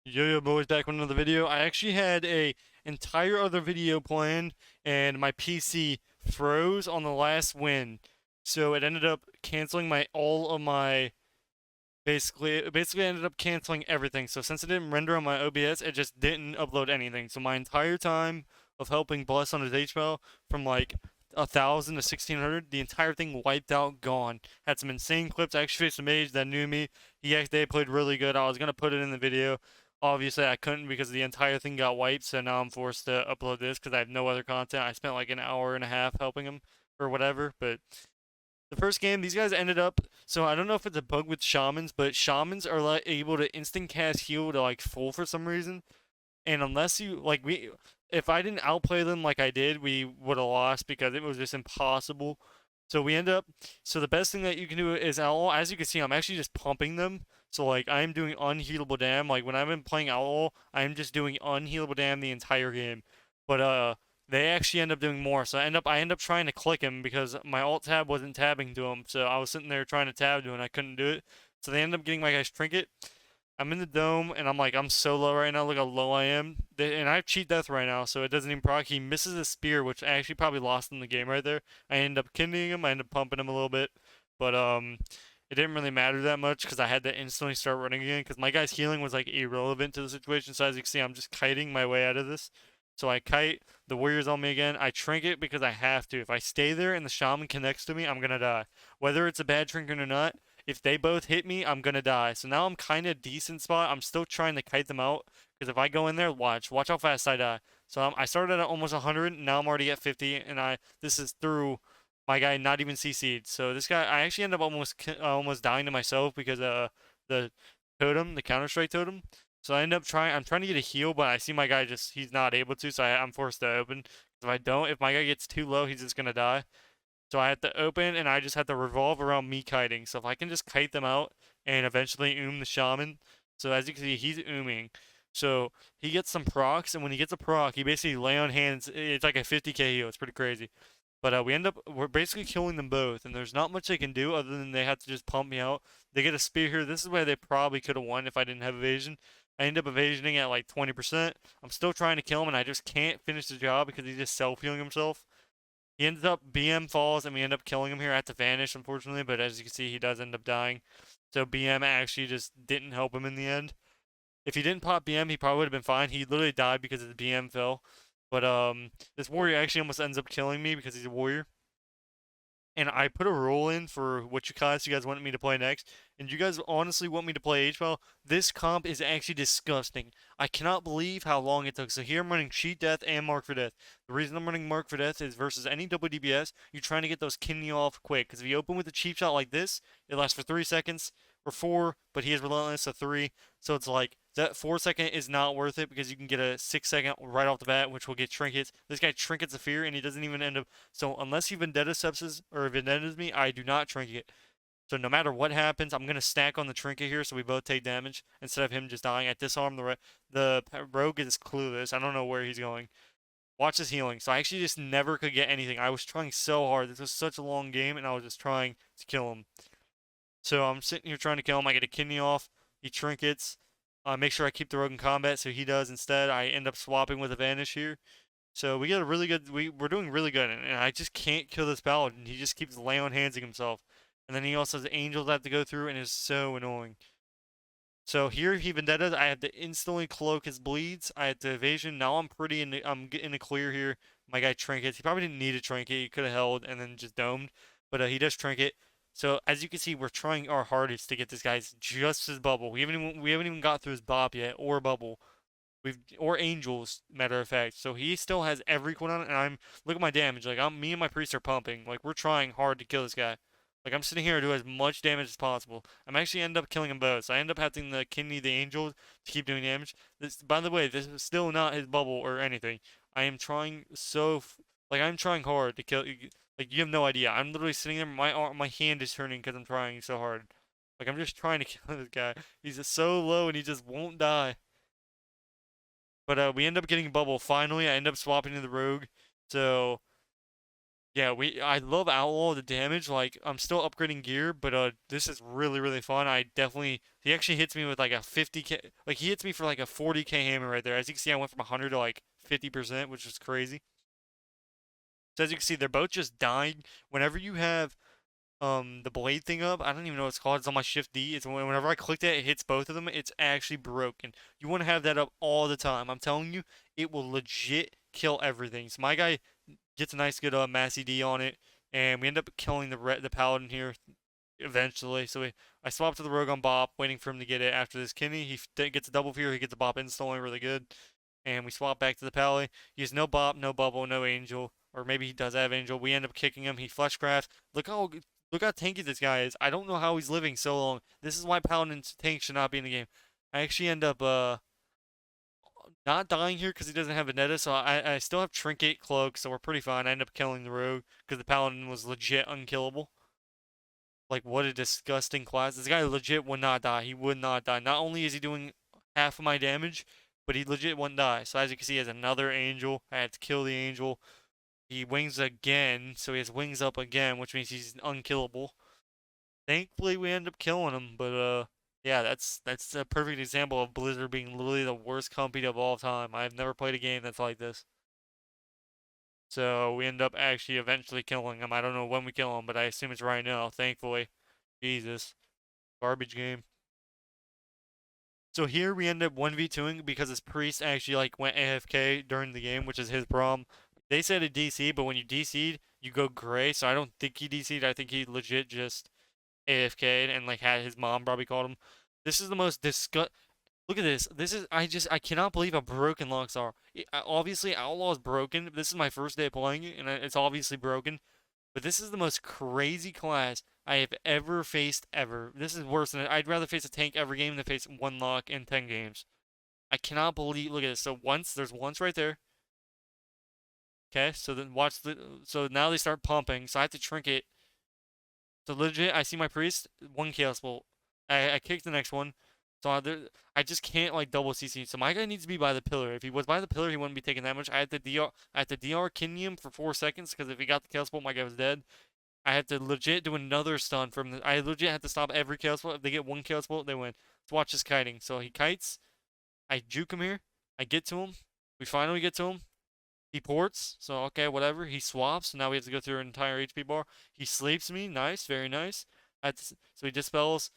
Yo boys, back with another video. I actually had a entire other video planned and my PC froze on the last win. So it ended up canceling my all of my basically ended up canceling everything. So since it didn't render on my OBS, it just didn't upload anything. So my entire time of helping Bless on his HPL from like 1,000 to 1,600, the entire thing wiped out, gone. Had some insane clips. I actually faced a mage that knew me. They played really good. I was gonna put it in the video. Obviously, I couldn't because the entire thing got wiped. So now I'm forced to upload this because I have no other content. I spent like an hour and a half helping him or whatever, but the first game, these guys ended up. So I don't know if it's a bug with shamans, but shamans are like able to instant cast heal to like full for some reason. And unless you like if I didn't outplay them like I did, we would have lost because it was just impossible. So we end up. So the best thing that you can do is Outlaw. As you can see, I'm actually just pumping them. So like I'm doing unhealable dam. Like when I've been playing Outlaw, I'm just doing unhealable dam the entire game. But they actually end up doing more. So I end up trying to click him because my alt tab wasn't tabbing to him. So I was sitting there trying to tab to him and I couldn't do it. So they end up getting my guy's trinket. I'm in the dome and I'm so low right now. Look how low I am. And I have cheat death right now, so it doesn't even proc. He misses a spear, which I actually probably lost in the game right there. I end up kindling him. I end up pumping him a little bit, but it didn't really matter that much because I had to instantly start running again because my guy's healing was like irrelevant to the situation. So as you can see, I'm just kiting my way out of this. So I kite. The warrior's on me again. I trinket because I have to. If I stay there and the shaman connects to me, I'm gonna die. Whether it's a bad trinket or not, if they both hit me, I'm gonna die. So now I'm kind of decent spot. I'm still trying to kite them out because if I go in there, watch how fast I die. So I started at almost 100. Now I'm already at 50, and this is through my guy not even CC'd. So this guy, I actually end up almost dying to myself because the totem, the Counter Strike totem. So I end up trying. I'm trying to get a heal, but I see my guy he's not able to. So I'm forced to open. If I don't, if my guy gets too low, he's just gonna die. So I had to open and I just had to revolve around me kiting. So if I can just kite them out and eventually the shaman. So as you can see, he's ooming. So he gets some procs, and when he gets a proc, he basically lay on hands. It's like a 50k heal. It's pretty crazy. But we're basically killing them both, and there's not much they can do other than they have to just pump me out. They get a spear here. This is where they probably could have won if I didn't have evasion. I end up evasioning at like 20%. I'm still trying to kill him, and I just can't finish the job because he's just self-healing himself. He ends up BM falls and we end up killing him here. I have to vanish, unfortunately, but as you can see, he does end up dying. So BM actually just didn't help him in the end. If he didn't pop BM, he probably would have been fine. He literally died because his BM fell. But this warrior actually almost ends up killing me because he's a warrior. And I put a rule in for what you guys wanted me to play next. And you guys honestly want me to play H-Ball? This comp is actually disgusting. I cannot believe how long it took. So here I'm running Cheat Death and Mark for Death. The reason I'm running Mark for Death is versus any WDBS, you're trying to get those kidney off quick. Because if you open with a cheap shot like this, it lasts for 3 seconds or 4, but he is relentless, so 3. So it's like that 4 second is not worth it because you can get a 6 second right off the bat, which will get trinkets. This guy trinkets a fear and he doesn't even end up. So unless he vendetta sepsis or vendettas me, I do not trinket. So no matter what happens, I'm gonna stack on the trinket here so we both take damage instead of him just dying. I disarm the rogue is clueless. I don't know where he's going. Watch his healing. So I actually just never could get anything. I was trying so hard. This was such a long game, and I was just trying to kill him. So I'm sitting here trying to kill him. I get a kidney off. He trinkets. Make sure I keep the rogue in combat, so he does instead. I end up swapping with a vanish here. So we get a really good. We're doing really good, and I just can't kill this paladin. He just keeps laying handsing himself, and then he also has angels I have to go through, and it's so annoying. So here he vendettas. I have to instantly cloak his bleeds. I had to evasion. Now I'm getting the clear here. My guy trinkets. He probably didn't need a trinket. He could have held and then just domed, but he does trinket. So as you can see, we're trying our hardest to get this guy's just his bubble. We haven't even got through his bop yet or bubble. Or angels, matter of fact. So he still has every cooldown, and look at my damage. Like me and my priest are pumping. Like we're trying hard to kill this guy. Like I'm sitting here to do as much damage as possible. I'm actually end up killing them both. So I end up having the kidney the angels to keep doing damage. This, by the way, this is still not his bubble or anything. I am trying like I'm trying hard to kill. Like you have no idea. I'm literally sitting there. My hand is turning because I'm trying so hard. Like I'm just trying to kill this guy. He's just so low and he just won't die. But we end up getting bubble finally. I end up swapping to the rogue. So Yeah, I love Outlaw the damage. Like I'm still upgrading gear, but this is really really fun. I definitely he actually hits me with like a 50k, like he hits me for like a 40k hammer right there. As you can see, I went from 100 to like 50%, which is crazy. So as you can see, they're both just dying. Whenever you have the blade thing up, I don't even know what it's called. It's on my Shift D. It's whenever I click that, it hits both of them. It's actually broken. You want to have that up all the time. I'm telling you, it will legit kill everything. So my guy gets a nice good Massey D on it, and we end up killing the paladin here eventually. So I swap to the rogue on Bop, waiting for him to get it after this Kinney. He gets a double fear. He gets a Bop instantly, really good. And we swap back to the Pally. He has no Bop, no Bubble, no Angel. Or maybe he does have Angel. We end up kicking him. He fleshcrafts. Look how tanky this guy is. I don't know how he's living so long. This is why Paladin's tank should not be in the game. I actually end up not dying here because he doesn't have Veneta, so I still have Trinket, Cloak, so we're pretty fine. I end up killing the Rogue because the Paladin was legit unkillable. Like, what a disgusting class. This guy legit would not die. He would not die. Not only is he doing half of my damage, but he legit wouldn't die. So as you can see, he has another Angel. I had to kill the Angel. He wings again, so he has wings up again, which means he's unkillable. Thankfully, we end up killing him, but yeah, that's a perfect example of Blizzard being literally the worst company of all time. I've never played a game that's like this. So we end up actually eventually killing him. I don't know when we kill him, but I assume it's right now, thankfully. Jesus. Garbage game. So here we end up 1v2ing because his priest actually like went AFK during the game, which is his problem. They said it DC, but when you DC'd, you go gray, so I don't think he DC'd. I think he legit just AFK'd and like had his mom probably called him. This is the most disgust. Look at this. This is I cannot believe how broken locks are. Obviously, Outlaw is broken. This is my first day playing it, and it's obviously broken. But this is the most crazy class I have ever faced ever. This is worse than I'd rather face a tank every game than face one lock in 10 games. I cannot believe. Look at this. So there's once right there. Okay, so then watch so now they start pumping. So I have to trinket. So legit, I see my priest, one chaos bolt. I kick the next one. So I just can't like double CC. So my guy needs to be by the pillar. If he was by the pillar, he wouldn't be taking that much. I had to DR Kinium for 4 seconds because if he got the chaos bolt, my guy was dead. I had to legit do another stun from the. I legit had to stop every chaos bolt. If they get one chaos bolt, they win. Let's watch this kiting. So he kites. I juke him here. I get to him. We finally get to him. He ports, so okay, whatever. He swaps, so now we have to go through an entire HP bar. He sleeps me, nice, very nice. So he dispels.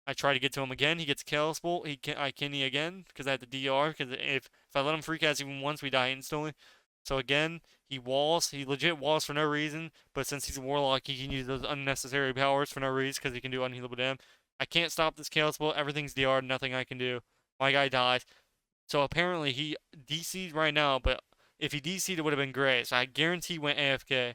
I try to get to him again. He gets Chaos Bolt. I Kenny again because I had the DR. Because if I let him free cast even once, we die instantly. So again, he walls. He legit walls for no reason. But since he's a warlock, he can use those unnecessary powers for no reason because he can do unhealable damage. I can't stop this Chaos Bolt. Everything's DR. Nothing I can do. My guy dies. So apparently he DC'd right now, but if he DC'd, it would have been great. So I guarantee he went AFK.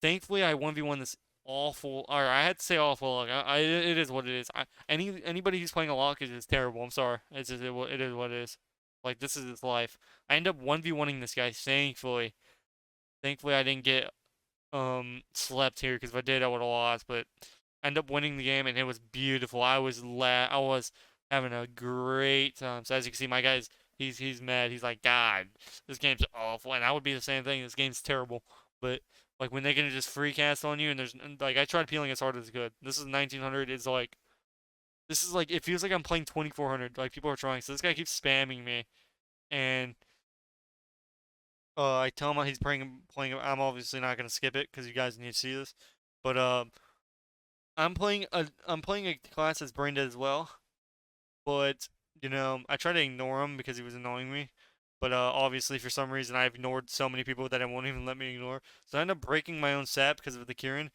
Thankfully, I 1v1 this awful. Or I had to say awful. Like it is what it is. Anybody who's playing a lock is just terrible. I'm sorry. It is what it is. Like this is his life. I end up 1v1ing this guy. Thankfully I didn't get slept here because if I did, I would have lost. But I ended up winning the game, and it was beautiful. I was having a great time. So as you can see, my guy's he's mad. He's like, God, this game's awful, and I would be the same thing. This game's terrible. But like when they can just free cast on you, and there's like I tried peeling as hard as I could. This is 1900. It's like this is like it feels like I'm playing 2400. Like people are trying. So this guy keeps spamming me, and I tell him he's playing. I'm obviously not gonna skip it because you guys need to see this. But I'm playing a class that's brain dead as well. But I try to ignore him because he was annoying me. But obviously for some reason I ignored so many people that it won't even let me ignore. So I end up breaking my own sap because of the Kieran.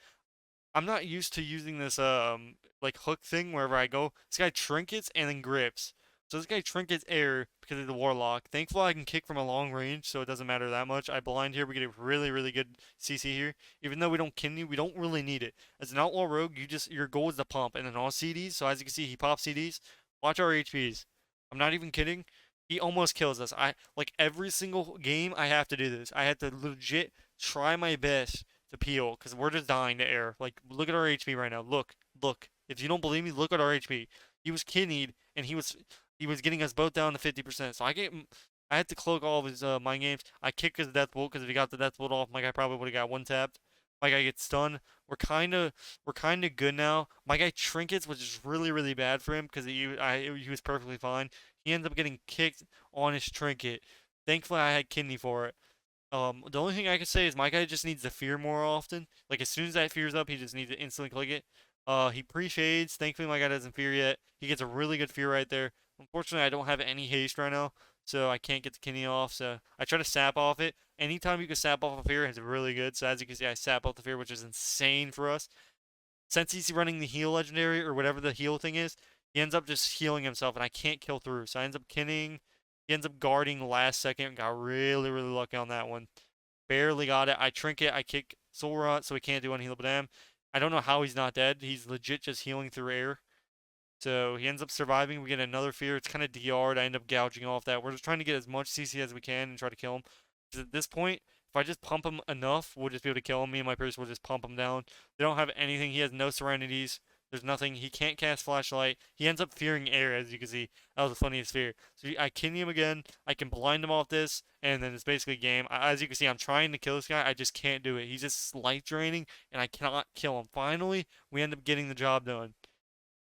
I'm not used to using this like hook thing wherever I go. This guy trinkets and then grips. So this guy trinkets air because of the warlock. Thankfully I can kick from a long range, so it doesn't matter that much. I blind here, we get a really, really good CC here. Even though we don't kidney, we don't really need it. As an outlaw rogue, your goal is to pump and then all CDs. So as you can see, he pops CDs. Watch our HPs. I'm not even kidding. He almost kills us. I like every single game I have to do this. I have to legit try my best to peel because we're just dying to air. Like, look at our HP right now. Look. If you don't believe me, look at our HP. He was kidneyed and he was getting us both down to 50%. So I had to cloak all of his mind games. I kicked his death bolt because if he got the death bolt off, my guy probably would have got one tapped. My guy gets stunned. We're kind of good now. My guy trinkets, which is really really bad for him because he was perfectly fine. He ends up getting kicked on his trinket. Thankfully, I had kidney for it. The only thing I can say is my guy just needs to fear more often. Like as soon as that fear's up, he just needs to instantly click it. He pre-shades. Thankfully, my guy doesn't fear yet. He gets a really good fear right there. Unfortunately, I don't have any haste right now, so I can't get the kidney off. So I try to sap off it. Anytime you can sap off a fear, it's really good. So as you can see, I sap off the fear, which is insane for us. Since he's running the heal legendary or whatever the heal thing is, he ends up just healing himself, and I can't kill through. So I ends up kinning. He ends up guarding last second. Got really really lucky on that one. Barely got it. I trinket, I kick Soul Rot, so he can't do unhealable damage. I don't know how he's not dead. He's legit just healing through air. So he ends up surviving. We get another fear. It's kind of DR'd. I end up gouging off that. We're just trying to get as much CC as we can and try to kill him. Because at this point, if I just pump him enough, we'll just be able to kill him. Me and my person will just pump him down. They don't have anything. He has no serenities. There's nothing. He can't cast flashlight. He ends up fearing air, as you can see. That was the funniest fear. So I kidney him again. I can blind him off this, and then it's basically game. As you can see, I'm trying to kill this guy. I just can't do it. He's just life draining, and I cannot kill him. Finally, we end up getting the job done.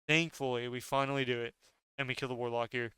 Thankfully, we finally do it, and we kill the warlock here.